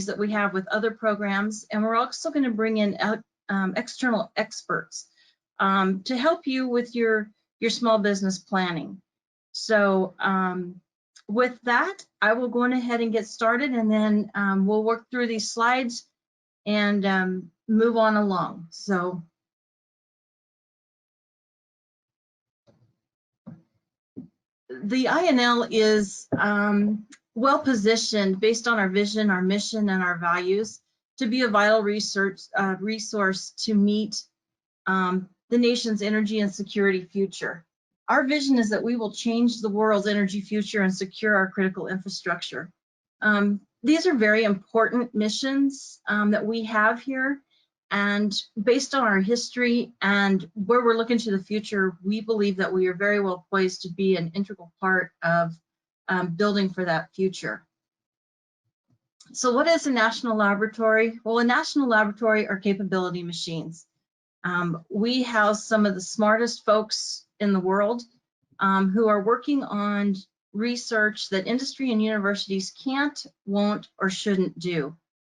that we have with other programs, and we're also going to bring in external experts to help you with your small business planning. So with that, I will go on ahead and get started, and then we'll work through these slides and move on along. So the INL is well positioned based on our vision, our mission, and our values to be a vital resource to meet the nation's energy and security future. Our vision is that we will change the world's energy future and secure our critical infrastructure. These are very important missions that we have here, and based on our history and where we're looking to the future, we believe that we are very well poised to be an integral part of building for that future. So what is a national laboratory? Well, a national laboratory are capability machines. We house some of the smartest folks in the world who are working on research that industry and universities can't, won't, or shouldn't do.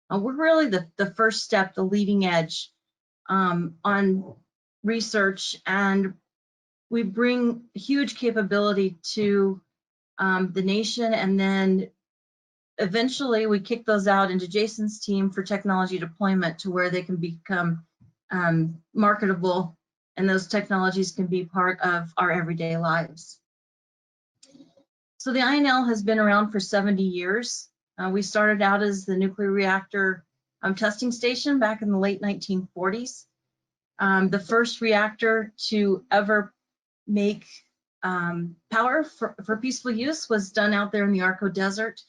We're really the first step, the leading edge on research, and we bring huge capability to the nation, and then eventually we kick those out into Jason's team for technology deployment to where they can become marketable, and those technologies can be part of our everyday lives. So the INL has been around for 70 years. We started out as the nuclear reactor testing station back in the late 1940s. The first reactor to ever make power for peaceful use was done out there in the Arco Desert,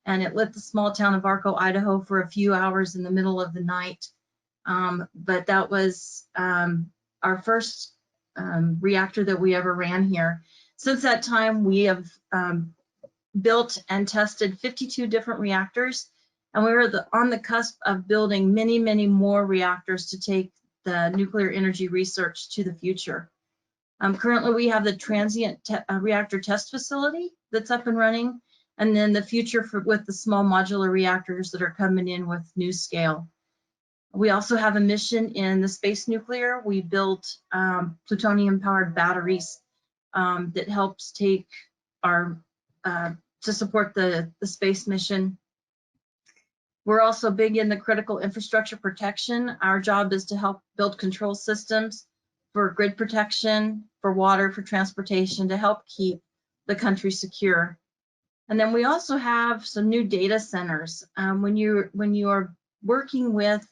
and it lit the small town of Arco, Idaho for a few hours in the middle of the night. But that was our first reactor that we ever ran here. Since that time, we have built and tested 52 different reactors, and we were on the cusp of building many, many more reactors to take the nuclear energy research to the future. Currently, we have the transient reactor test facility that's up and running, and then the future with the small modular reactors that are coming in with new scale. We also have a mission in the space nuclear. We built plutonium-powered batteries that helps take our to support the space mission. We're also big in the critical infrastructure protection. Our job is to help build control systems for grid protection, for water, for transportation, to help keep the country secure. And then we also have some new data centers. When you are working with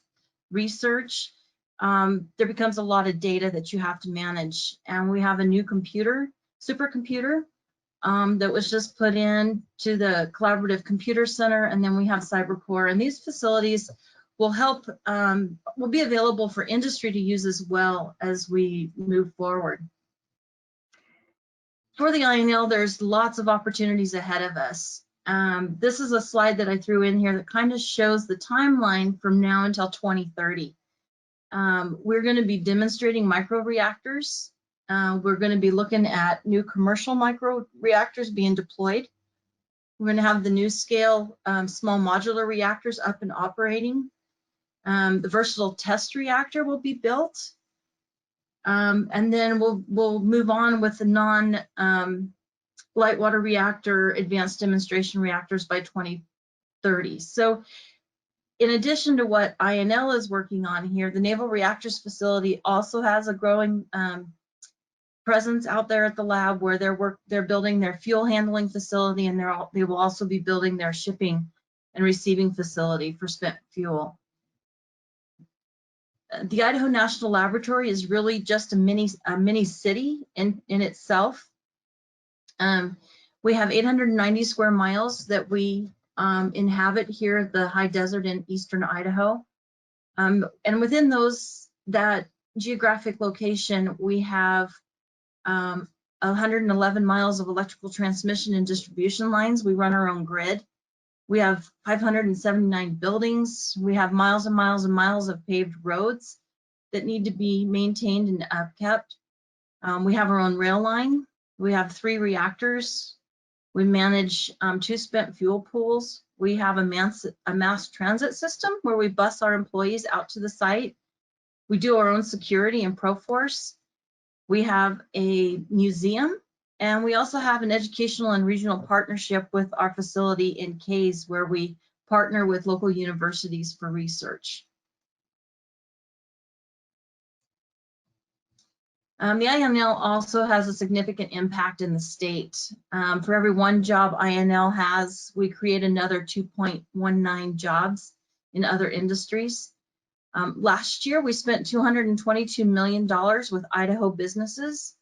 research, there becomes a lot of data that you have to manage. And we have a new supercomputer that was just put in to the Collaborative Computer Center, and then we have CyberCore. And these facilities will help, will be available for industry to use as well as we move forward. For the INL, there's lots of opportunities ahead of us. This is a slide that I threw in here that kind of shows the timeline from now until 2030. We're going to be demonstrating microreactors. We're going to be looking at new commercial microreactors being deployed. We're going to have the new scale small modular reactors up and operating. The versatile test reactor will be built. And then we'll move on with the light water reactor advanced demonstration reactors by 2030. So in addition to what INL is working on here, the Naval Reactors Facility also has a growing presence out there at the lab, where they're building their fuel handling facility, and they will also be building their shipping and receiving facility for spent fuel. The Idaho National Laboratory is really just a mini city in itself. We have 890 square miles that we inhabit here at the high desert in eastern Idaho. And within that geographic location, we have 111 miles of electrical transmission and distribution lines. We run our own grid. We have 579 buildings. We have miles and miles and miles of paved roads that need to be maintained and upkept. We have our own rail line. We have 3 reactors We manage 2 spent fuel pools. We have a mass transit system where we bus our employees out to the site. We do our own security and Proforce. We have a museum, and we also have an educational and regional partnership with our facility in Kays, where we partner with local universities for research. The INL also has a significant impact in the state. For every 1 job INL has, we create another 2.19 jobs in other industries. Last year, we spent $222 million with Idaho businesses,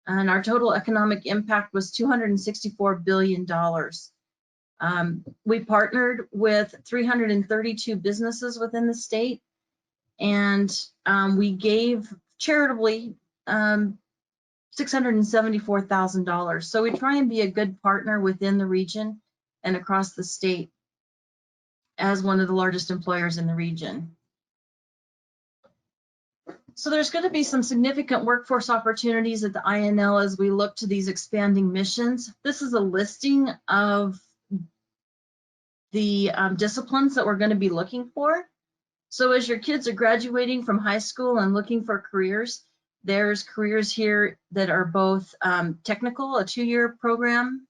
and our total economic impact was $264 billion. We partnered with 332 businesses within the state, and we gave charitably $674,000. So we try and be a good partner within the region and across the state as one of the largest employers in the region. So there's going to be some significant workforce opportunities at the INL as we look to these expanding missions. This is a listing of the disciplines that we're going to be looking for. So as your kids are graduating from high school and looking for careers, there's careers here that are both technical, a 2-year program,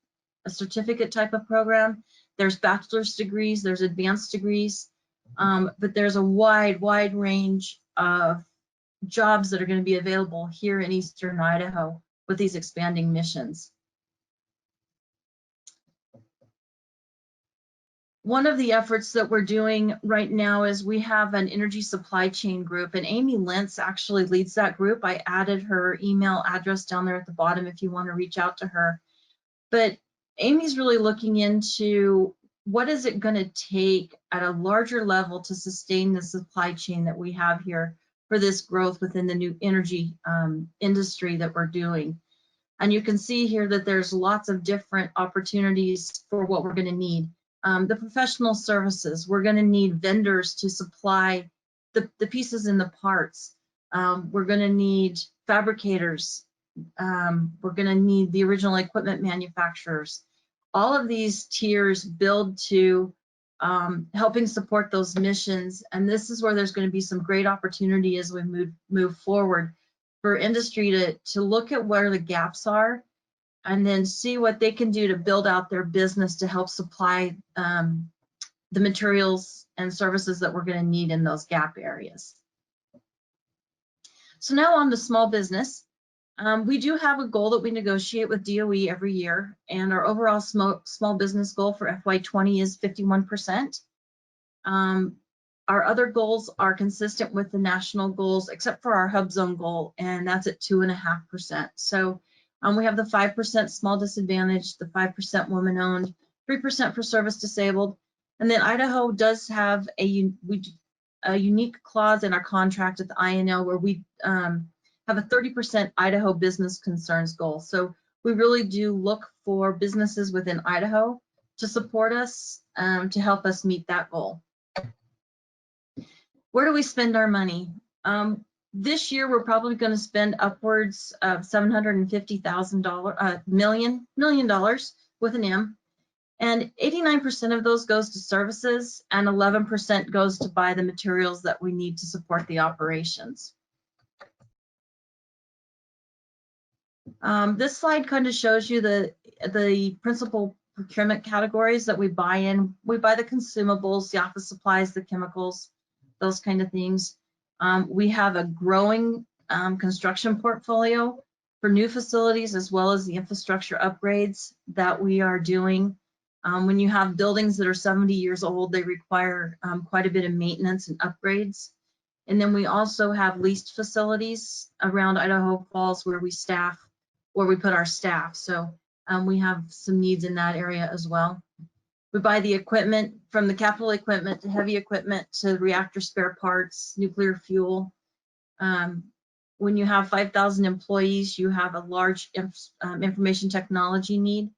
a certificate type of program. There's bachelor's degrees, there's advanced degrees, but there's a wide range of jobs that are going to be available here in Eastern Idaho with these expanding missions. One of the efforts that we're doing right now is we have an energy supply chain group, and Amy Lentz actually leads that group. I added her email address down there at the bottom if you want to reach out to her. But Amy's really looking into what is it going to take at a larger level to sustain the supply chain that we have here for this growth within the new energy industry that we're doing. And you can see here that there's lots of different opportunities for what we're going to need. The professional services, we're going to need vendors to supply the pieces and the parts. We're going to need fabricators. We're going to need the original equipment manufacturers. All of these tiers build to helping support those missions, and this is where there's going to be some great opportunity as we move forward for industry to look at where the gaps are and then see what they can do to build out their business to help supply the materials and services that we're going to need in those gap areas. So now on to small business. We do have a goal that we negotiate with DOE every year, and our overall small business goal for FY20 is 51%. Our other goals are consistent with the national goals, except for our hub zone goal, and that's at 2.5%. So we have the 5% small disadvantaged, the 5% woman-owned, 3% for service disabled, and then Idaho does have a unique clause in our contract at the INL where we have a 30% Idaho business concerns goal. So we really do look for businesses within Idaho to support us, to help us meet that goal. Where do we spend our money? This year, we're probably going to spend upwards of $750,000 million with an M, and 89% of those goes to services, and 11% goes to buy the materials that we need to support the operations. This slide kind of shows you the principal procurement categories that we buy in. We buy the consumables, the office supplies, the chemicals, those kind of things. We have a growing construction portfolio for new facilities as well as the infrastructure upgrades that we are doing. When you have buildings that are 70 years old, they require quite a bit of maintenance and upgrades. And then we also have leased facilities around Idaho Falls where we put our staff. So we have some needs in that area as well. We buy the equipment, from the capital equipment to heavy equipment to reactor spare parts, nuclear fuel. When you have 5,000 employees, you have a large information technology need.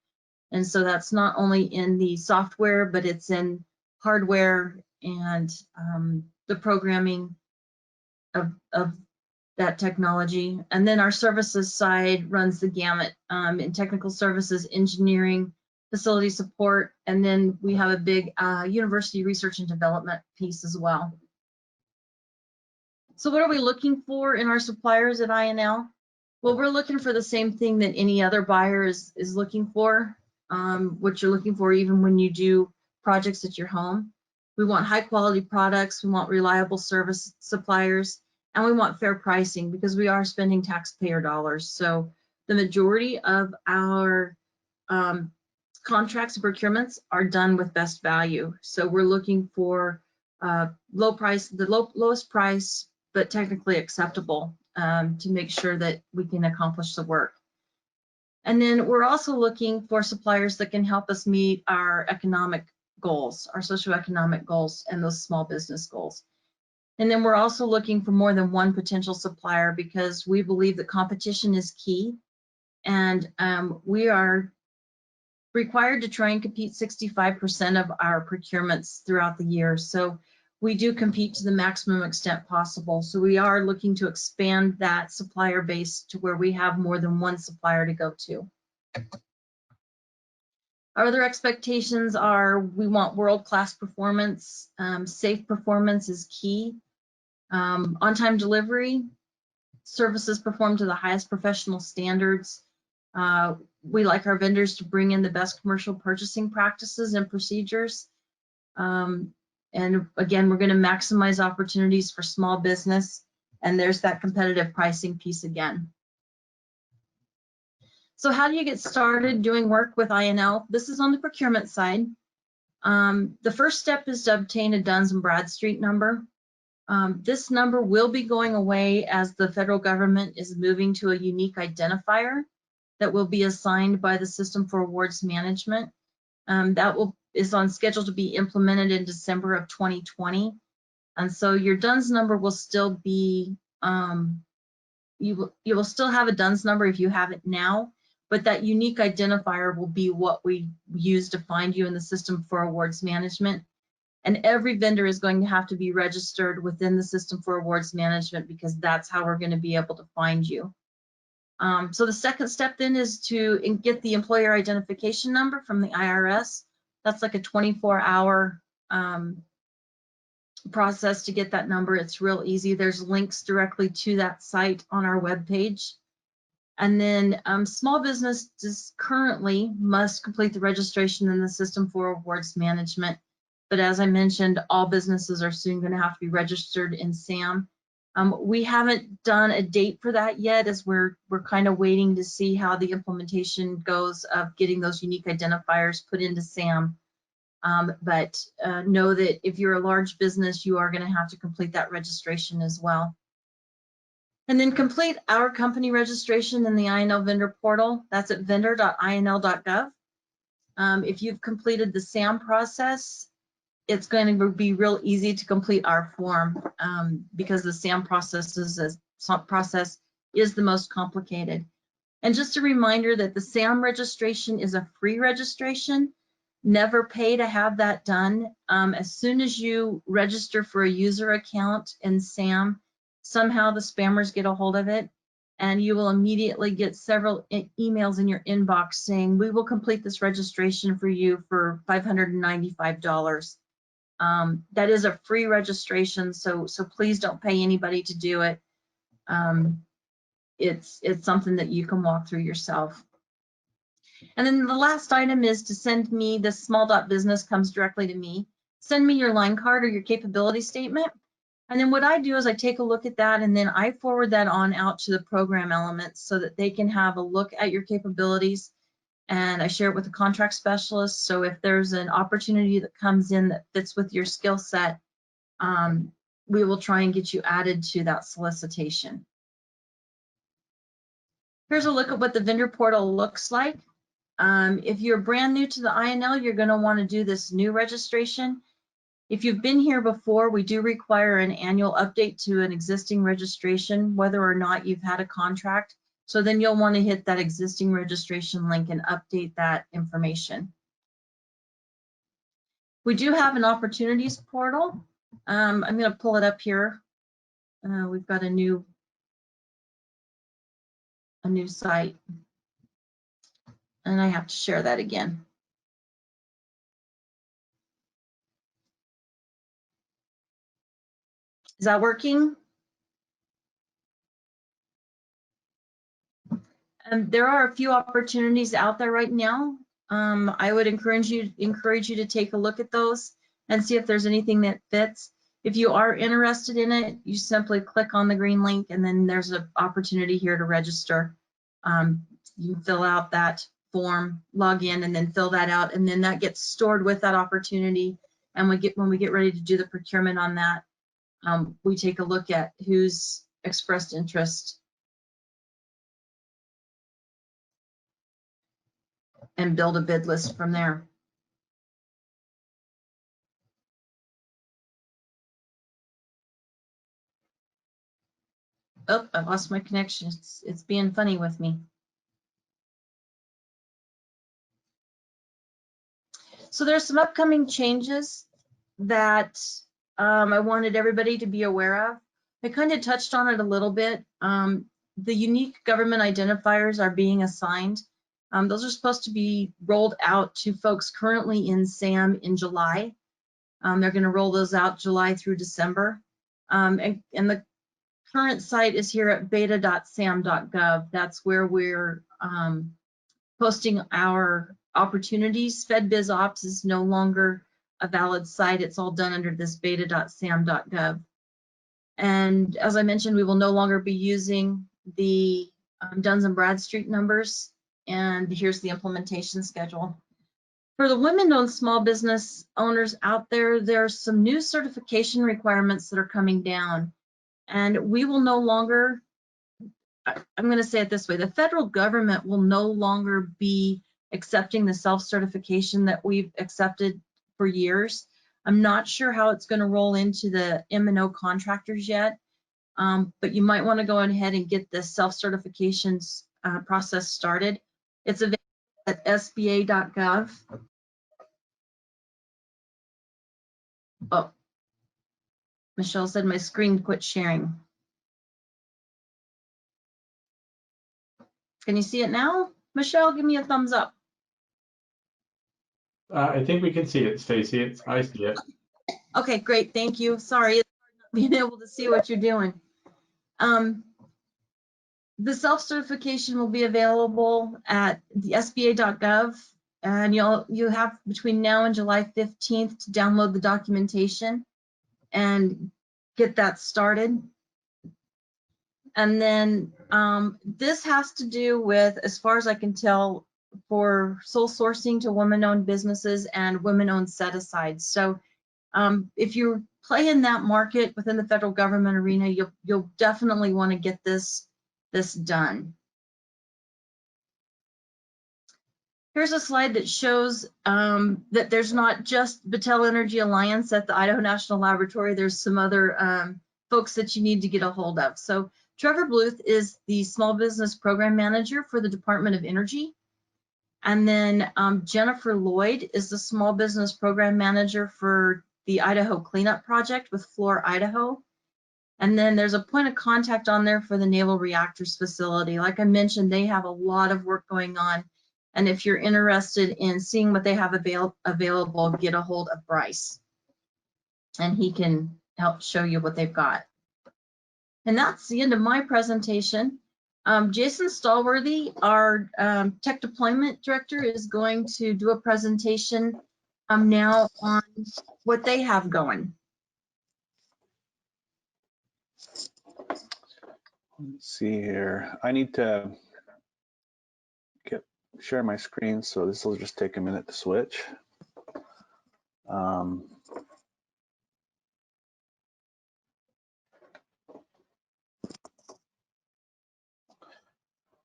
And so that's not only in the software, but it's in hardware and the programming of that technology. And then our services side runs the gamut in technical services, engineering, facility support, and then we have a big university research and development piece as well. So what are we looking for in our suppliers at INL? Well, we're looking for the same thing that any other buyer is looking for, what you're looking for even when you do projects at your home. We want high quality products, we want reliable service suppliers, and we want fair pricing because we are spending taxpayer dollars. So the majority of our contracts and procurements are done with best value. So we're looking for low price, the lowest price, but technically acceptable to make sure that we can accomplish the work. And then we're also looking for suppliers that can help us meet our economic goals, our socioeconomic goals, and those small business goals. And then we're also looking for more than one potential supplier because we believe that competition is key. And we are required to try and compete 65% of our procurements throughout the year. So we do compete to the maximum extent possible. So we are looking to expand that supplier base to where we have more than one supplier to go to. Our other expectations are we want world-class performance. Safe performance is key. On-time delivery, services performed to the highest professional standards. We like our vendors to bring in the best commercial purchasing practices and procedures. And again, we're going to maximize opportunities for small business. And there's that competitive pricing piece again. So how do you get started doing work with INL? This is on the procurement side. The first step is to obtain a Duns and Bradstreet number. This number will be going away as the federal government is moving to a unique identifier that will be assigned by the System for Awards Management. Is on schedule to be implemented in December of 2020. And so your DUNS number will still be, you will still have a DUNS number if you have it now, but that unique identifier will be what we use to find you in the System for Awards Management. And every vendor is going to have to be registered within the System for Awards Management because that's how we're going to be able to find you. So the second step then is to get the employer identification number from the IRS. That's like a 24-hour process to get that number. It's real easy. There's links directly to that site on our webpage. And then small businesses currently must complete the registration in the System for Awards Management. But as I mentioned, all businesses are soon going to have to be registered in SAM. We haven't done a date for that yet, as we're kind of waiting to see how the implementation goes of getting those unique identifiers put into SAM. But know that if you're a large business, you are going to have to complete that registration as well. And then complete our company registration in the INL vendor portal. That's at vendor.inl.gov. If you've completed the SAM process, it's going to be real easy to complete our form because the SAM process is the most complicated. And just a reminder that the SAM registration is a free registration. Never pay to have that done. As soon as you register for a user account in SAM, somehow the spammers get a hold of it, and you will immediately get several emails in your inbox saying, we will complete this registration for you for $595. That is a free registration, so please don't pay anybody to do it. It's something that you can walk through yourself. And then the last item is to send me, this small.business comes directly to me. Send me your line card or your capability statement. And then what I do is I take a look at that and then I forward that on out to the program elements so that they can have a look at your capabilities, and I share it with the contract specialist. So if there's an opportunity that comes in that fits with your skill set, we will try and get you added to that solicitation. Here's a look at what the vendor portal looks like. If you're brand new to the INL, you're going to want to do this new registration. If you've been here before, we do require an annual update to an existing registration, whether or not you've had a contract. So then you'll want to hit that existing registration link and update that information. We do have an opportunities portal. I'm going to pull it up here. We've got a new site, and I have to share that again. Is that working? There are a few opportunities out there right now. I would encourage you to take a look at those and see if there's anything that fits. If you are interested in it, you simply click on the green link, and then there's an opportunity here to register. You fill out that form, log in, and then fill that out, and then that gets stored with that opportunity. And when we get ready to do the procurement on that, we take a look at who's expressed interest and build a bid list from there. Oh, I lost my connection. It's being funny with me. So there's some upcoming changes that I wanted everybody to be aware of. I kind of touched on it a little bit. The unique government identifiers are being assigned. Those are supposed to be rolled out to folks currently in SAM in July. They're going to roll those out July through December. And the current site is here at beta.sam.gov. That's where we're posting our opportunities. FedBizOps is no longer a valid site. It's all done under this beta.sam.gov. And as I mentioned, we will no longer be using the Duns and Bradstreet numbers. And here's the implementation schedule. For the women-owned small business owners out there, there's some new certification requirements that are coming down. And we will no longer, I'm going to say it this way, the federal government will no longer be accepting the self-certification that we've accepted for years. I'm not sure how it's going to roll into the M&O contractors yet, but you might want to go ahead and get the self-certification process started. It's available at sba.gov. Oh, Michelle said my screen quit sharing. Can you see it now? Michelle, give me a thumbs up. I think we can see it, Stacey. I see it. Okay, great. Thank you. Sorry, it's hard not being able to see what you're doing. The self-certification will be available at the sba.gov, and you have between now and July 15th to download the documentation and get that started. And then this has to do with, as far as I can tell, for sole sourcing to women-owned businesses and women-owned set-asides. So if you play in that market within the federal government arena, you'll definitely want to get this done. Here's a slide that shows that there's not just Battelle Energy Alliance at the Idaho National Laboratory. There's some other folks that you need to get a hold of. So Trevor Bluth is the Small Business Program Manager for the Department of Energy. And then Jennifer Lloyd is the Small Business Program Manager for the Idaho Cleanup Project with Fluor Idaho. And then there's a point of contact on there for the Naval Reactors Facility. Like I mentioned, they have a lot of work going on. And if you're interested in seeing what they have available, get a hold of Bryce. And he can help show you what they've got. And that's the end of my presentation. Jason Stallworthy, our Tech Deployment Director, is going to do a presentation now on what they have going. Let's see here. I need to share my screen, so this will just take a minute to switch.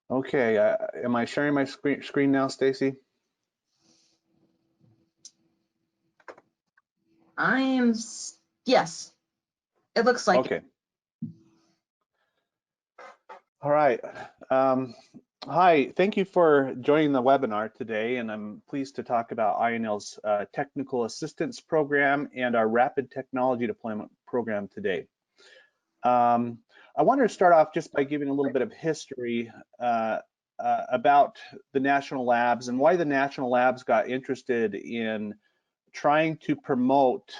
Okay, am I sharing my screen now, Stacey? I am, yes, it looks like okay. All right. Hi, thank you for joining the webinar today, and I'm pleased to talk about INL's Technical Assistance Program and our Rapid Technology Deployment Program today. I wanted to start off just by giving a little bit of history about the national labs and why the national labs got interested in trying to promote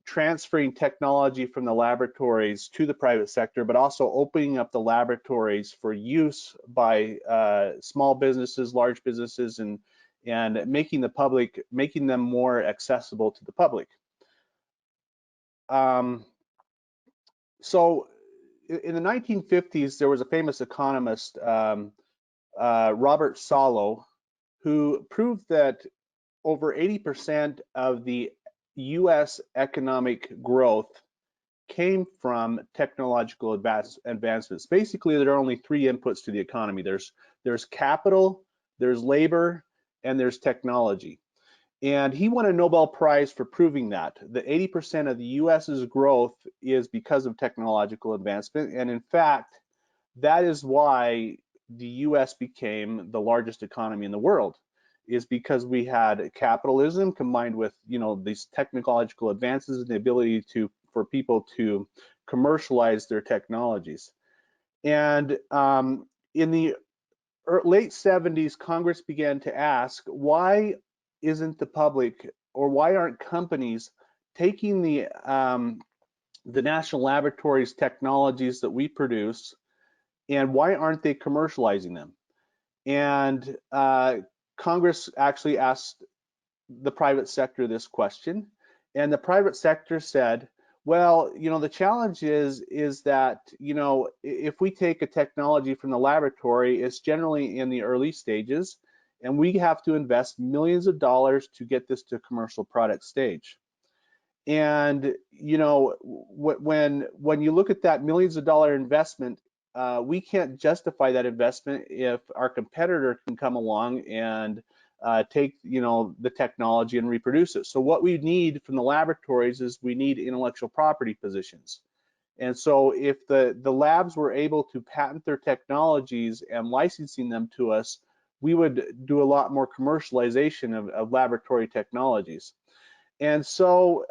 transferring technology from the laboratories to the private sector, but also opening up the laboratories for use by small businesses, large businesses, and making them more accessible to the public. So in the 1950s, there was a famous economist, Robert Solow, who proved that over 80% of the US economic growth came from technological advancements. Basically, there are only three inputs to the economy. There's capital, there's labor, and there's technology. And he won a Nobel Prize for proving that 80% of the US's growth is because of technological advancement. And in fact, that is why the US became the largest economy in the world, is because we had capitalism combined with, these technological advances and the ability for people to commercialize their technologies. And in the late 70s, Congress began to ask, why isn't the public, or why aren't companies taking the national laboratories technologies that we produce, and why aren't they commercializing them? And Congress actually asked the private sector this question, and the private sector said, well, the challenge is that, if we take a technology from the laboratory, it's generally in the early stages, and we have to invest millions of dollars to get this to commercial product stage. And, when you look at that millions of dollar investment, we can't justify that investment if our competitor can come along and take the technology and reproduce it. So what we need from the laboratories is we need intellectual property positions. And so if the labs were able to patent their technologies and licensing them to us, we would do a lot more commercialization of laboratory technologies. And so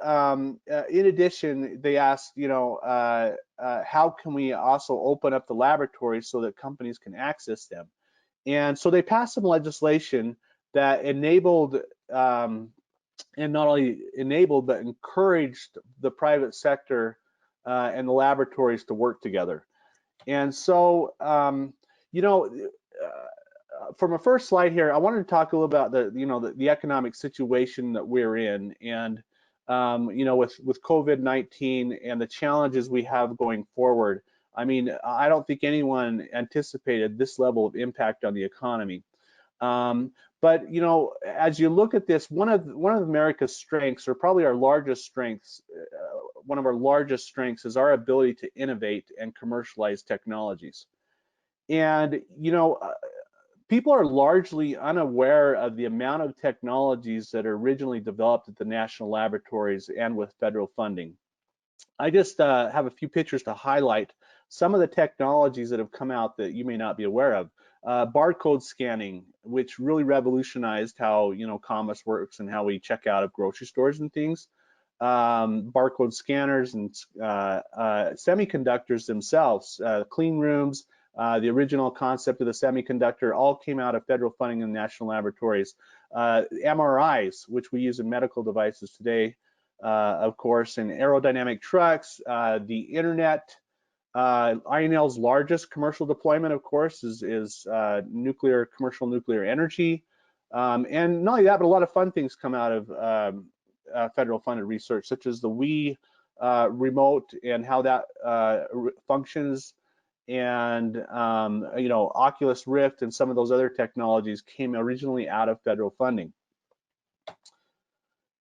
in addition, they asked, how can we also open up the laboratories so that companies can access them? And so they passed some legislation that enabled, and not only enabled, but encouraged the private sector and the laboratories to work together. And so, from a first slide here, I wanted to talk a little about the economic situation that we're in, and with COVID-19 and the challenges we have going forward. I mean, I don't think anyone anticipated this level of impact on the economy. But as you look at this, one of America's strengths, or probably our largest strengths, one of our largest strengths is our ability to innovate and commercialize technologies. And people are largely unaware of the amount of technologies that are originally developed at the national laboratories and with federal funding. I just have a few pictures to highlight some of the technologies that have come out that you may not be aware of. Barcode scanning, which really revolutionized how commerce works and how we check out of grocery stores and things. Barcode scanners and semiconductors themselves, clean rooms. The original concept of the semiconductor all came out of federal funding in national laboratories. MRIs, which we use in medical devices today, of course, and aerodynamic trucks, the internet. INL's largest commercial deployment, of course, is commercial nuclear energy. And not only that, but a lot of fun things come out of federal funded research, such as the Wii remote and how that functions. And Oculus Rift and some of those other technologies came originally out of federal funding.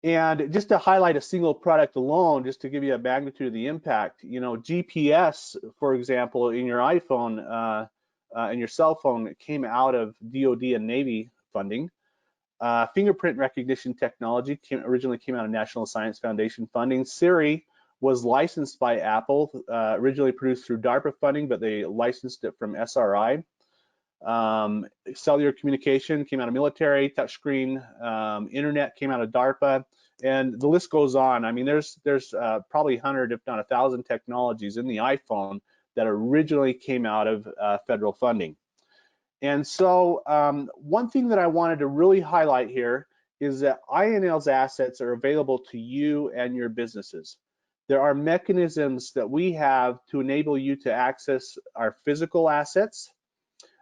And just to highlight a single product alone, just to give you a magnitude of the impact, GPS, for example, in your iPhone, and your cell phone, it came out of DoD and Navy funding. Fingerprint recognition technology originally came out of National Science Foundation funding. Siri was licensed by Apple, originally produced through DARPA funding, but they licensed it from SRI. Cellular communication came out of military, touchscreen, internet came out of DARPA, and the list goes on. I mean, there's probably 100, if not 1,000 technologies in the iPhone that originally came out of federal funding. And so one thing that I wanted to really highlight here is that INL's assets are available to you and your businesses. There are mechanisms that we have to enable you to access our physical assets.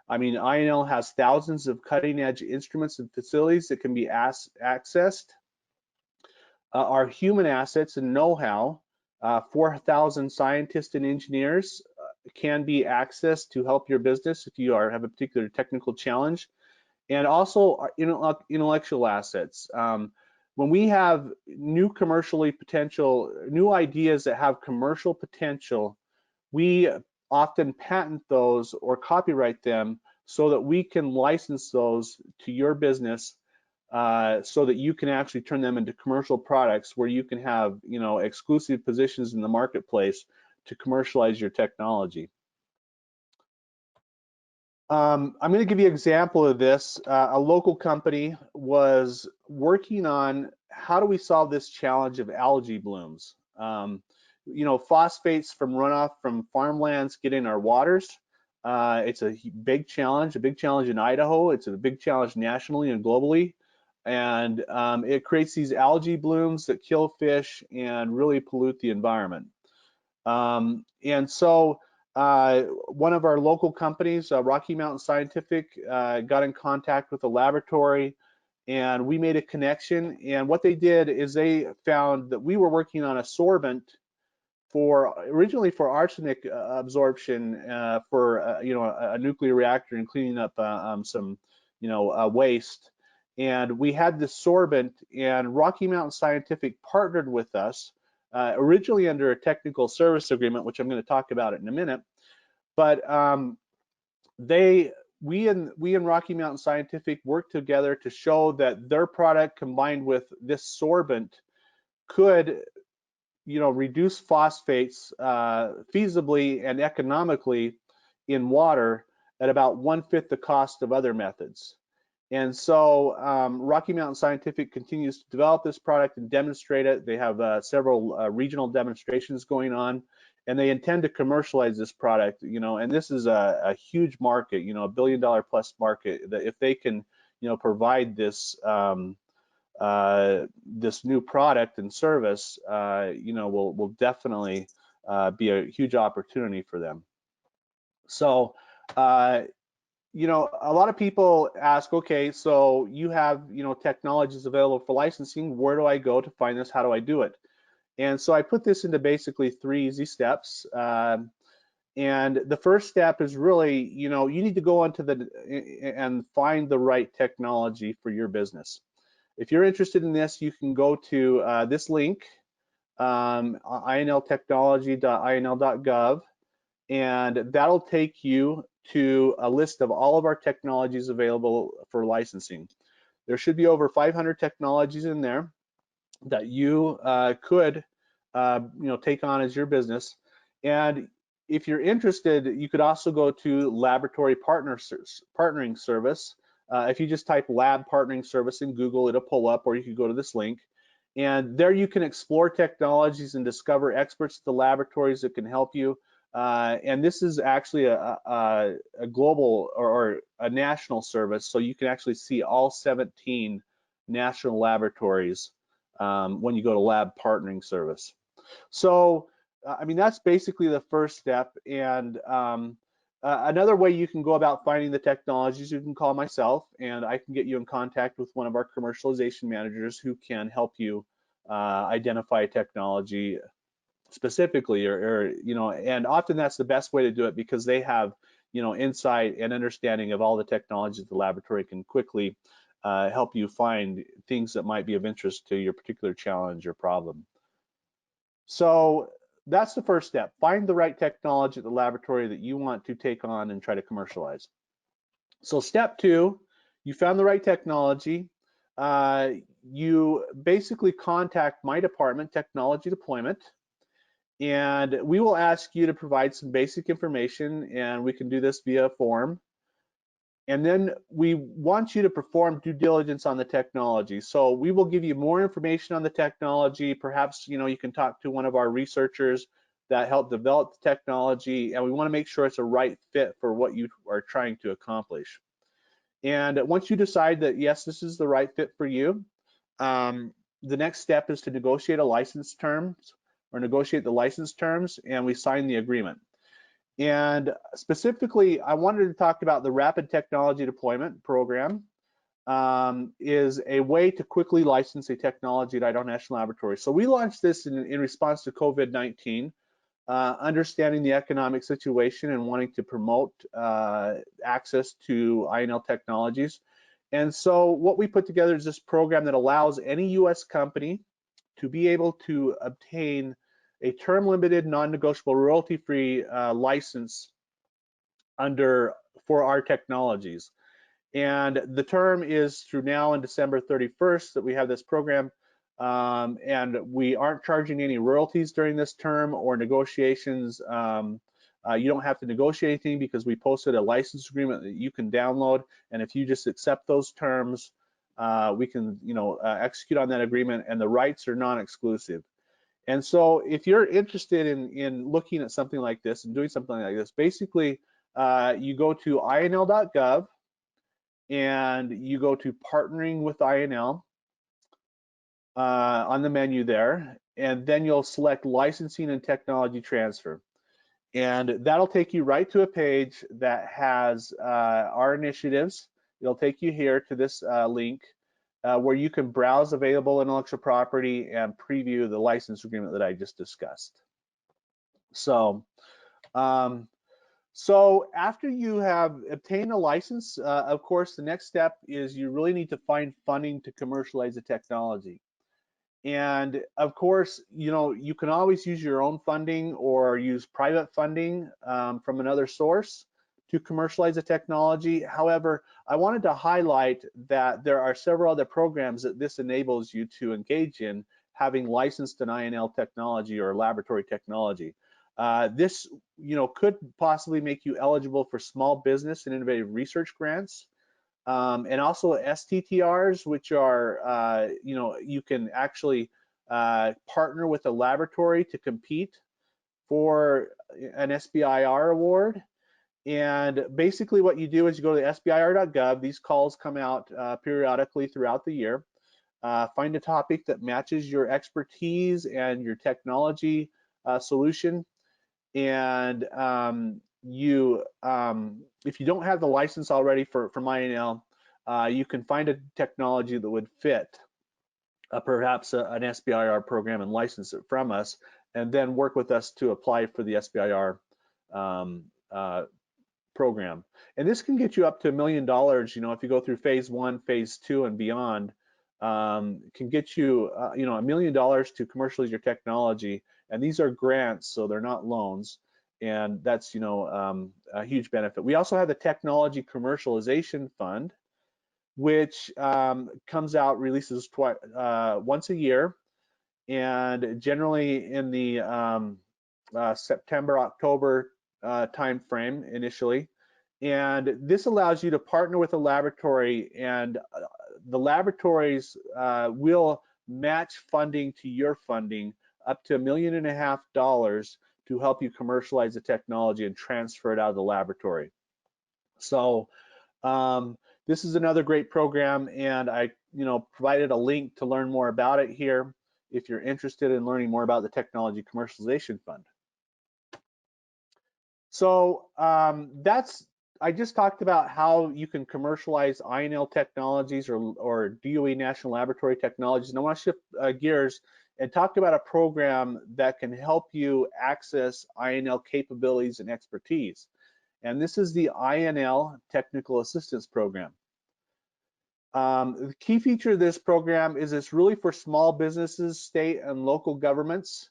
I mean, INL has thousands of cutting-edge instruments and facilities that can be accessed. Our human assets and know-how, 4,000 scientists and engineers can be accessed to help your business if you have a particular technical challenge. And also our intellectual assets. When we have new ideas that have commercial potential, we often patent those or copyright them so that we can license those to your business so that you can actually turn them into commercial products where you can have, exclusive positions in the marketplace to commercialize your technology. I'm going to give you an example of this. A local company was working on how do we solve this challenge of algae blooms. Phosphates from runoff from farmlands get in our waters. It's a big challenge in Idaho. It's a big challenge nationally and globally. And it creates these algae blooms that kill fish and really pollute the environment. And so one of our local companies, Rocky Mountain Scientific, got in contact with a laboratory, and we made a connection. And what they did is they found that we were working on a sorbent originally for arsenic absorption for a nuclear reactor and cleaning up some waste. And we had this sorbent, and Rocky Mountain Scientific partnered with us originally under a technical service agreement, which I'm going to talk about it in a minute. But we and Rocky Mountain Scientific worked together to show that their product combined with this sorbent could, reduce phosphates feasibly and economically in water at about 1/5 the cost of other methods. And so Rocky Mountain Scientific continues to develop this product and demonstrate it. They have several regional demonstrations going on, and they intend to commercialize this product, and this is a huge market, $1 billion+ market, that if they can, provide this this new product and service, will definitely be a huge opportunity for them. So, a lot of people ask, okay, so you have, technologies available for licensing. Where do I go to find this? How do I do it? And so I put this into basically 3 easy steps. And the first step is really, you need to go onto and find the right technology for your business. If you're interested in this, you can go to this link, inltechnology.inl.gov, and that'll take you to a list of all of our technologies available for licensing. There should be over 500 technologies in there that you could take on as your business. And if you're interested, you could also go to Laboratory Partnering Service. If you just type Lab Partnering Service in Google, it'll pull up, or you could go to this link. And there you can explore technologies and discover experts at the laboratories that can help you. And this is actually a global or a national service, so you can actually see all 17 national laboratories when you go to Lab Partnering Service. So, I mean, that's basically the first step. And another way you can go about finding the technologies, you can call myself, and I can get you in contact with one of our commercialization managers who can help you identify technology specifically, and often that's the best way to do it because they have, insight and understanding of all the technologies the laboratory can quickly help you find things that might be of interest to your particular challenge or problem. So that's the first step. Find the right technology at the laboratory that you want to take on and try to commercialize. So step 2, you found the right technology. You basically contact my department, Technology Deployment, and we will ask you to provide some basic information, and we can do this via a form. And then we want you to perform due diligence on the technology. So we will give you more information on the technology. Perhaps, you can talk to one of our researchers that helped develop the technology, and we want to make sure it's a right fit for what you are trying to accomplish. And once you decide that, yes, this is the right fit for you, the next step is to negotiate a license terms or negotiate the license terms, and we sign the agreement. And specifically, I wanted to talk about the Rapid Technology Deployment Program. Is a way to quickly license a technology at Idaho National Laboratory. So we launched this in response to COVID-19, understanding the economic situation and wanting to promote access to INL technologies. And so what we put together is this program that allows any US company to be able to obtain a term-limited, non-negotiable, royalty-free license for our technologies. And the term is through now and December 31st that we have this program, and we aren't charging any royalties during this term or negotiations. You don't have to negotiate anything because we posted a license agreement that you can download, and if you just accept those terms, we can execute on that agreement, and the rights are non-exclusive. And so if you're interested in looking at something like this and doing something like this, basically you go to inl.gov and you go to partnering with INL on the menu there, and then you'll select licensing and technology transfer. And that'll take you right to a page that has our initiatives. It'll take you here to this link where you can browse available intellectual property and preview the license agreement that I just discussed. So, after you have obtained a license, of course, the next step is you really need to find funding to commercialize the technology. And of course, you can always use your own funding or use private funding from another source to commercialize the technology. However, I wanted to highlight that there are several other programs that this enables you to engage in, having licensed an INL technology or laboratory technology. This, could possibly make you eligible for small business and innovative research grants, and also STTRs, which are, you can actually partner with a laboratory to compete for an SBIR award. And basically what you do is you go to the SBIR.gov. These calls come out periodically throughout the year. Find a topic that matches your expertise and your technology solution. And if you don't have the license already from INL, you can find a technology that would fit perhaps an SBIR program and license it from us, and then work with us to apply for the SBIR program. And this can get you up to $1 million, if you go through phase 1, phase 2, and beyond. Can get you, $1 million to commercialize your technology. And these are grants, so they're not loans. And that's, a huge benefit. We also have the Technology Commercialization Fund, which comes out, releases once a year, and generally in the September, October time frame initially. And this allows you to partner with a laboratory, and the laboratories will match funding to your funding up to $1.5 million to help you commercialize the technology and transfer it out of the laboratory. So this is another great program, and I provided a link to learn more about it here if you're interested in learning more about the Technology Commercialization Fund. So I just talked about how you can commercialize INL technologies or DOE National Laboratory technologies, and I want to shift gears and talk about a program that can help you access INL capabilities and expertise. And this is the INL Technical Assistance Program. The key feature of this program is it's really for small businesses, state and local governments.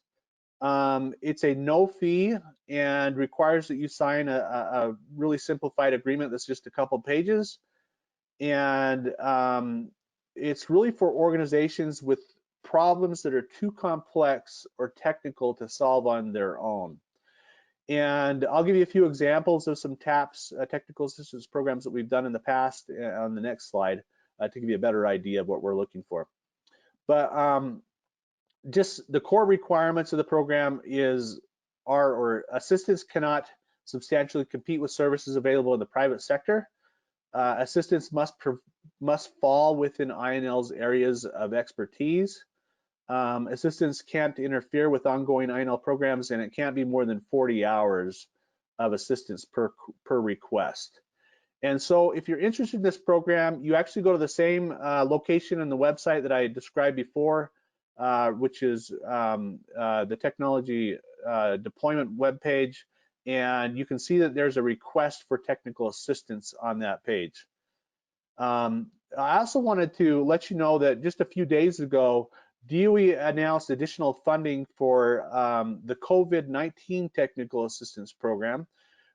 It's a no fee and requires that you sign a really simplified agreement that's just a couple pages. And it's really for organizations with problems that are too complex or technical to solve on their own. And I'll give you a few examples of some TAPS, technical assistance programs that we've done in the past on the next slide to give you a better idea of what we're looking for. But just the core requirements of the program or assistance cannot substantially compete with services available in the private sector. Assistance must fall within INL's areas of expertise. Assistance can't interfere with ongoing INL programs, and it can't be more than 40 hours of assistance per request. And so if you're interested in this program, you actually go to the same location in the website that I described before, which is the technology deployment webpage, and you can see that there's a request for technical assistance on that page. I also wanted to let you know that just a few days ago, DOE announced additional funding for the COVID-19 Technical Assistance Program,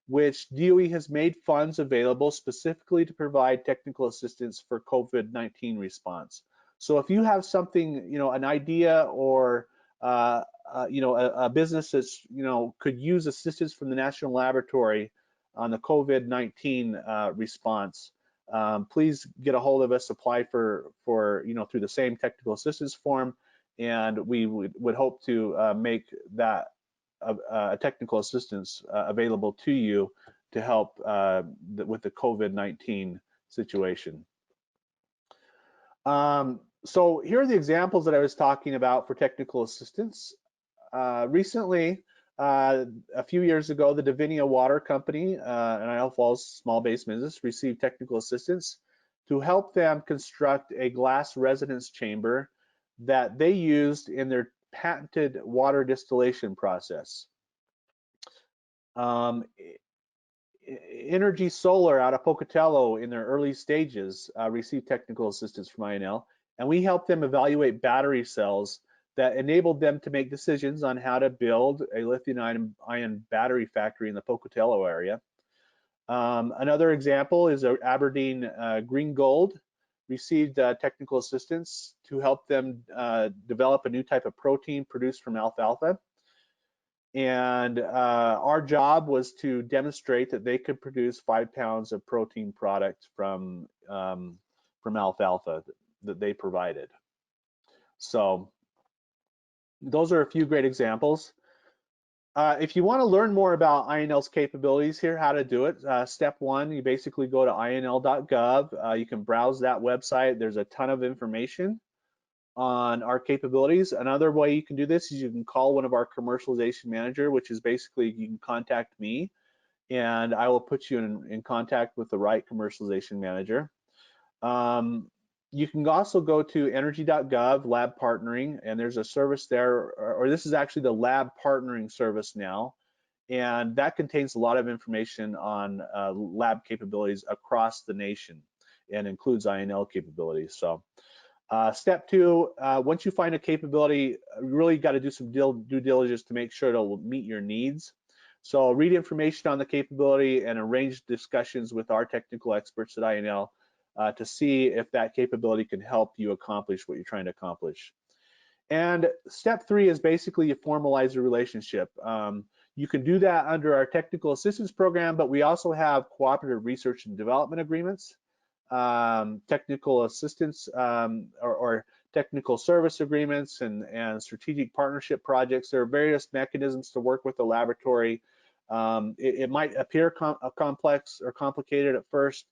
which DOE has made funds available specifically to provide technical assistance for COVID-19 response. So if you have something, you know, an idea or you know, a business that's, you know, could use assistance from the National Laboratory on the COVID-19 response, please get a hold of us, apply for you know, through the same technical assistance form, and we would hope to make that technical assistance available to you to help with the COVID-19 situation. So here are the examples that I was talking about for technical assistance. Recently, a few years ago, the Divinia Water Company in Idaho Falls, small-based business, received technical assistance to help them construct a glass resonance chamber that they used in their patented water distillation process. Energy Solar out of Pocatello in their early stages received technical assistance from INL, and we helped them evaluate battery cells that enabled them to make decisions on how to build a lithium-ion battery factory in the Pocatello area. Another example is Aberdeen Green Gold received technical assistance to help them develop a new type of protein produced from alfalfa. And our job was to demonstrate that they could produce 5 pounds of protein product from alfalfa that they provided. So those are a few great examples. If you want to learn more about INL's capabilities here, how to do it, step one, you basically go to inl.gov. You can browse that website. There's a ton of information on our capabilities. Another way you can do this is you can call one of our commercialization manager, which is basically you can contact me and I will put you in contact with the right commercialization manager. You can also go to energy.gov, lab partnering, and there's a service there, or this is actually the lab partnering service now, and that contains a lot of information on lab capabilities across the nation and includes INL capabilities. So step two, once you find a capability, you really got to do some due diligence to make sure it'll meet your needs. So read information on the capability and arrange discussions with our technical experts at INL to see if that capability can help you accomplish what you're trying to accomplish. And step three is basically you formalize a relationship. You can do that under our technical assistance program, but we also have cooperative research and development agreements, technical assistance or technical service agreements, and strategic partnership projects. There are various mechanisms to work with the laboratory. It might appear complex or complicated at first,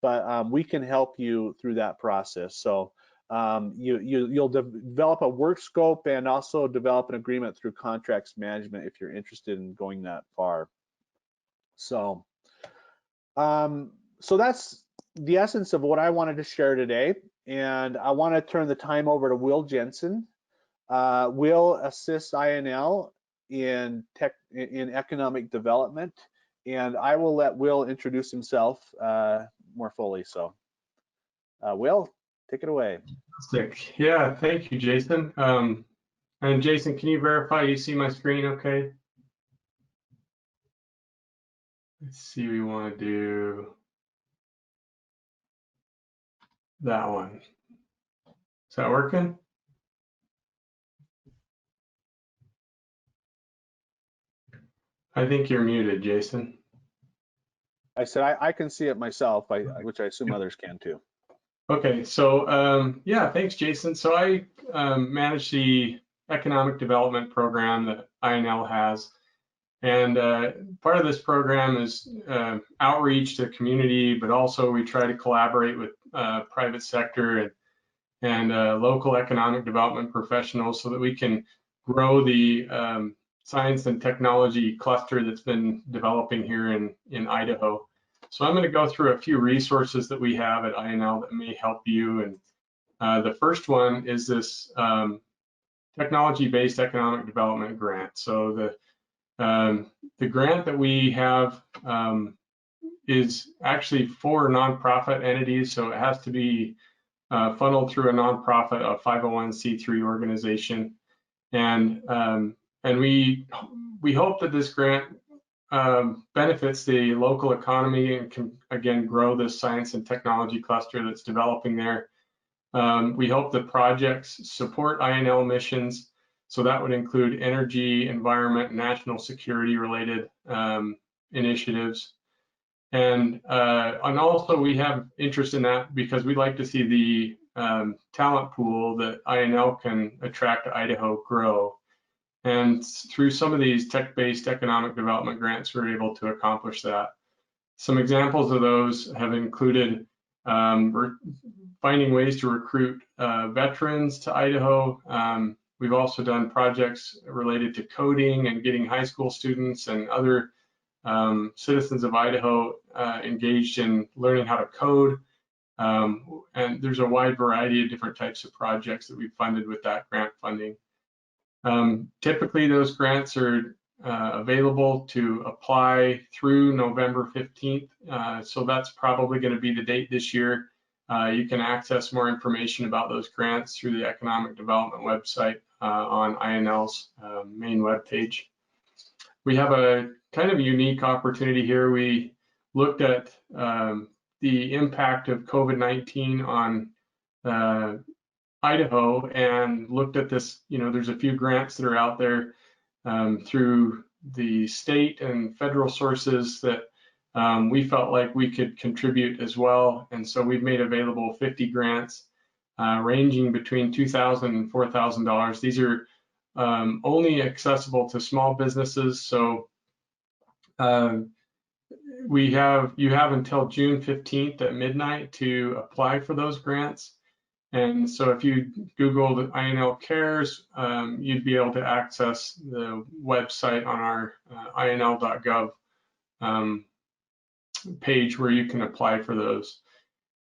but we can help you through that process. So you'll develop a work scope and also develop an agreement through contracts management if you're interested in going that far. So, so that's the essence of what I wanted to share today. And I want to turn the time over to Will Jensen. Will assists INL in economic development, and I will let Will introduce himself more fully. So, Will, take it away. Fantastic. Yeah, thank you, Jason. And Jason, can you verify you see my screen okay? Let's see, we want to do that one. Is that working? I think you're muted, Jason. I said I can see it myself, which I assume others can too. Okay, so yeah, thanks, Jason. So I manage the economic development program that INL has, And part of this program is outreach to the community, but also we try to collaborate with private sector and local economic development professionals so that we can grow the science and technology cluster that's been developing here in Idaho. So I'm going to go through a few resources that we have at INL that may help you. And the first one is this technology-based economic development grant. So the grant that we have is actually for nonprofit entities, so it has to be funneled through a nonprofit, a 501c3 organization, and we hope that this grant benefits the local economy and can again grow this science and technology cluster that's developing there. We hope the projects support INL missions, so that would include energy, environment, national security related initiatives. And also we have interest in that because we'd like to see the talent pool that INL can attract to Idaho grow. And through some of these tech-based economic development grants, we're able to accomplish that. Some examples of those have included finding ways to recruit veterans to Idaho. We've also done projects related to coding and getting high school students and other citizens of Idaho engaged in learning how to code. And there's a wide variety of different types of projects that we've funded with that grant funding. Typically, those grants are available to apply through November 15th. So that's probably going to be the date this year. You can access more information about those grants through the Economic Development website on INL's main webpage. We have a kind of unique opportunity here. We looked at the impact of COVID-19 on Idaho and looked at this, there's a few grants that are out there through the state and federal sources that we felt like we could contribute as well. And so we've made available 50 grants ranging between $2,000 and $4,000. These are only accessible to small businesses. So you have until June 15th at midnight to apply for those grants. And so if you Google the INL Cares, you'd be able to access the website on our INL.gov page where you can apply for those.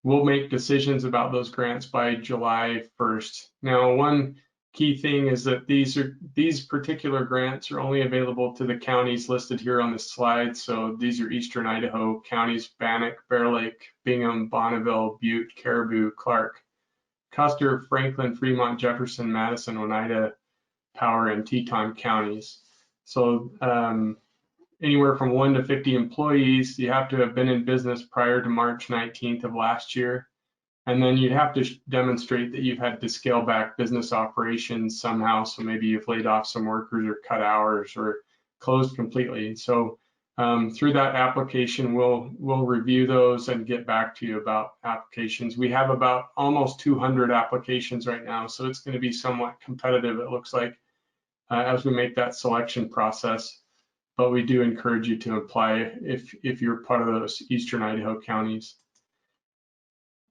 We'll make decisions about those grants by July 1st. Now, one key thing is that these particular grants are only available to the counties listed here on this slide. So these are Eastern Idaho counties: Bannock, Bear Lake, Bingham, Bonneville, Butte, Caribou, Clark, Custer, Franklin, Fremont, Jefferson, Madison, Oneida, Power, and Teton counties. So anywhere from 1 to 50 employees. You have to have been in business prior to March 19th of last year. And then you'd have to demonstrate that you've had to scale back business operations somehow. So maybe you've laid off some workers or cut hours or closed completely. So through that application, we'll review those and get back to you about applications. We have about almost 200 applications right now, so it's going to be somewhat competitive, it looks like, as we make that selection process. But we do encourage you to apply if you're part of those Eastern Idaho counties.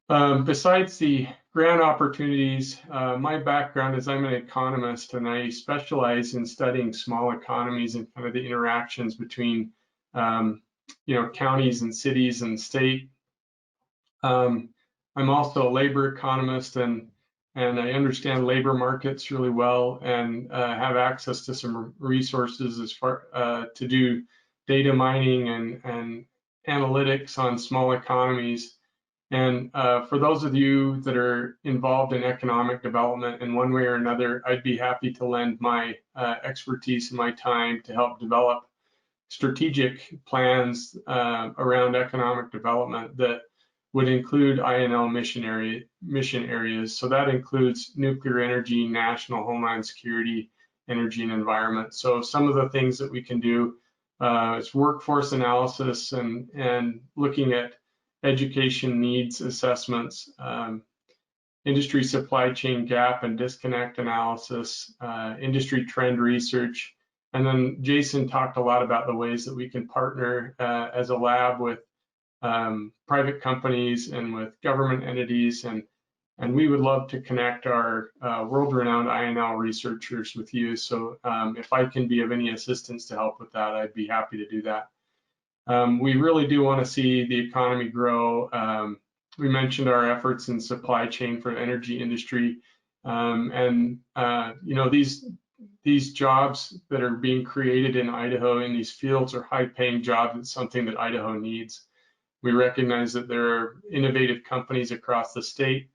Besides the grant opportunities, my background is I'm an economist, and I specialize in studying small economies and kind of the interactions between counties and cities and state. I'm also a labor economist, and I understand labor markets really well, and have access to some resources as far to do data mining and analytics on small economies. And for those of you that are involved in economic development in one way or another, I'd be happy to lend my expertise and my time to help develop strategic plans around economic development that would include INL mission areas. So that includes nuclear energy, national homeland security, energy and environment. So some of the things that we can do is workforce analysis and looking at education needs assessments, industry supply chain gap and disconnect analysis, industry trend research, And then Jason talked a lot about the ways that we can partner as a lab with private companies and with government entities, and we would love to connect our world-renowned INL researchers with you. So if I can be of any assistance to help with that, I'd be happy to do that. We really do want to see the economy grow. We mentioned our efforts in supply chain for the energy industry, and you know, these jobs that are being created in Idaho in these fields are high-paying jobs. It's something that Idaho needs. We recognize that there are innovative companies across the state,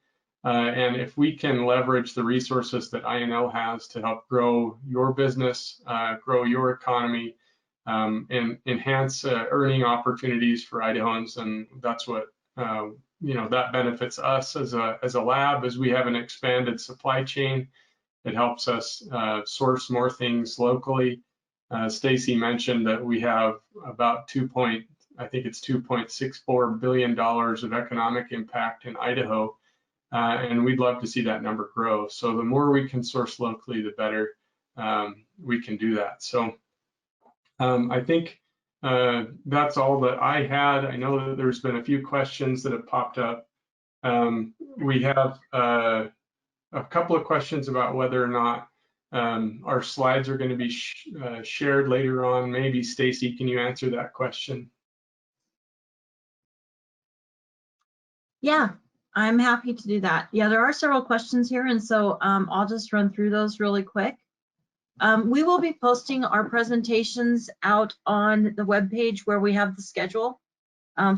and if we can leverage the resources that INL has to help grow your business, grow your economy, and enhance earning opportunities for Idahoans, and that's what you know, that benefits us as a lab, as we have an expanded supply chain. It helps us source more things locally. Stacey mentioned that we have about $2.64 billion of economic impact in Idaho, and we'd love to see that number grow. So the more we can source locally, the better we can do that. So I think that's all that I had. I know that there's been a few questions that have popped up. We have a couple of questions about whether or not our slides are going to be shared later on. Maybe Stacey, can you answer that question? Yeah, I'm happy to do that. Yeah, there are several questions here, and so I'll just run through those really quick. We will be posting our presentations out on the webpage where we have the schedule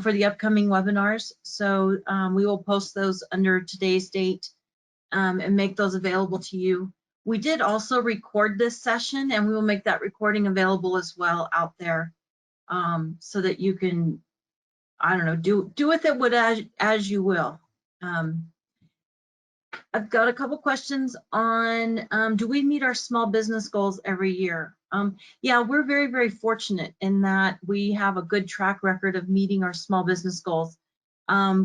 for the upcoming webinars. So we will post those under today's date and make those available to you. We did also record this session, and we will make that recording available as well out there so that you can, I don't know, do with it as you will. I've got a couple questions on, do we meet our small business goals every year? Yeah, we're very, very fortunate in that we have a good track record of meeting our small business goals.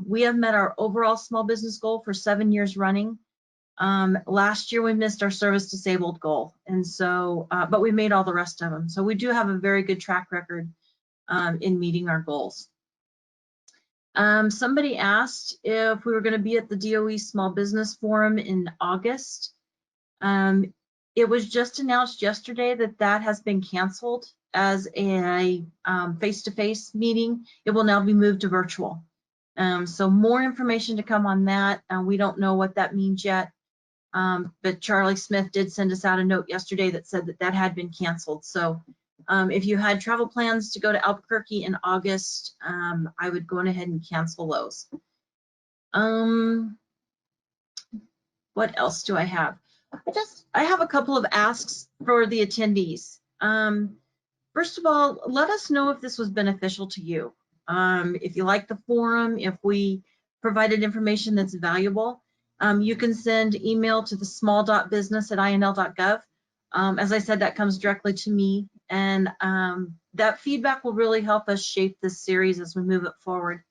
We have met our overall small business goal for 7 years running. Last year we missed our service disabled goal, and so, but we made all the rest of them. So we do have a very good track record in meeting our goals. Somebody asked if we were going to be at the DOE Small Business Forum in August. It was just announced yesterday that that has been canceled as a face-to-face meeting. It will now be moved to virtual. So more information to come on that. We don't know what that means yet, but Charlie Smith did send us out a note yesterday that said that that had been canceled. So if you had travel plans to go to Albuquerque in August, I would go ahead and cancel those. What else do I have? I have a couple of asks for the attendees. First of all, let us know if this was beneficial to you. If you like the forum, if we provided information that's valuable, you can send email to the small.business@inl.gov. As I said, that comes directly to me, and that feedback will really help us shape this series as we move it forward.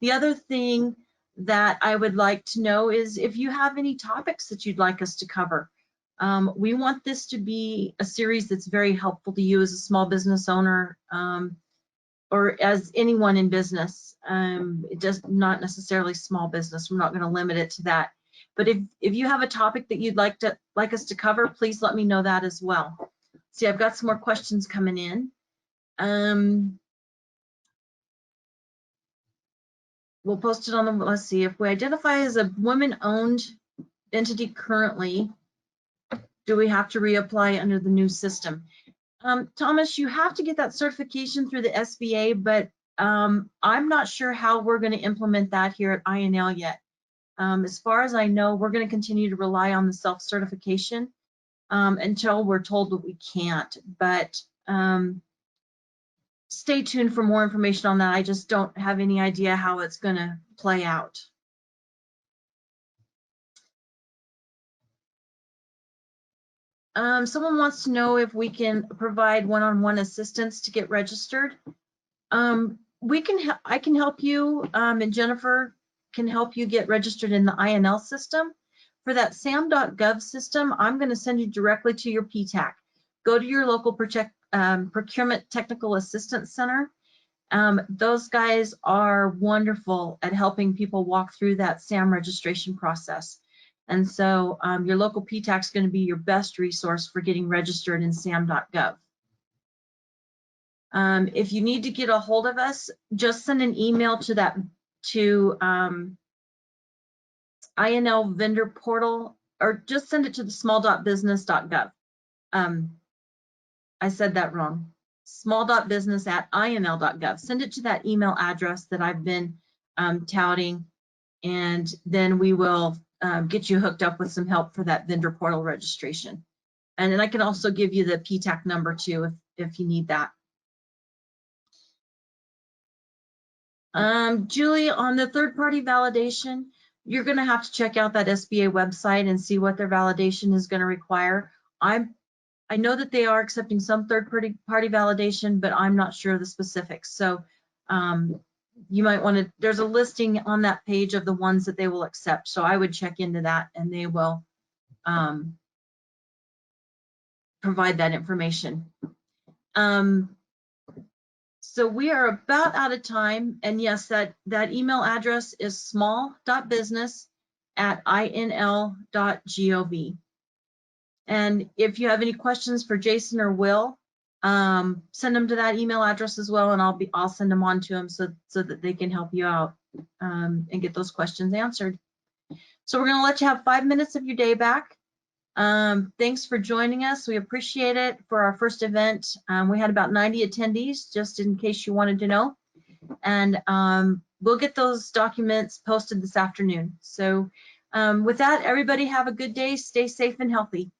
The other thing that I would like to know is if you have any topics that you'd like us to cover. We want this to be a series that's very helpful to you as a small business owner, or as anyone in business. It does not necessarily small business. We're not going to limit it to that. But if you have a topic that you'd like us to cover, please let me know that as well. See, I've got some more questions coming in. We'll post it on the, let's see, if we identify as a women-owned entity currently, do we have to reapply under the new system? Thomas, you have to get that certification through the SBA, but I'm not sure how we're going to implement that here at INL yet. As far as I know, we're going to continue to rely on the self-certification until we're told that we can't. But stay tuned for more information on that. I just don't have any idea how it's going to play out. Someone wants to know if we can provide one-on-one assistance to get registered. I can help you, and Jennifer can help you get registered in the INL system. For that SAM.gov system, I'm going to send you directly to your PTAC. go to your local Procurement Technical Assistance Center. Those guys are wonderful at helping people walk through that SAM registration process. And so your local PTAC is going to be your best resource for getting registered in SAM.gov. If you need to get a hold of us, just send an email to INL vendor portal, or just send it to the small.business.gov. I said that wrong. small.business@inl.gov. Send it to that email address that I've been touting, and then we will get you hooked up with some help for that vendor portal registration. And then I can also give you the PTAC number too if you need that. Julie, on the third-party validation, you're going to have to check out that SBA website and see what their validation is going to require. I know that they are accepting some third-party validation, but I'm not sure of the specifics. So you might want to, there's a listing on that page of the ones that they will accept. So I would check into that, and they will provide that information. So we are about out of time. And yes, that email address is small.business@inl.gov. And if you have any questions for Jason or Will, send them to that email address as well, and I'll send them on to them so that they can help you out and get those questions answered. So we're going to let you have 5 minutes of your day back. Thanks for joining us. We appreciate it for our first event. We had about 90 attendees, just in case you wanted to know. And we'll get those documents posted this afternoon. So with that, everybody have a good day. Stay safe and healthy.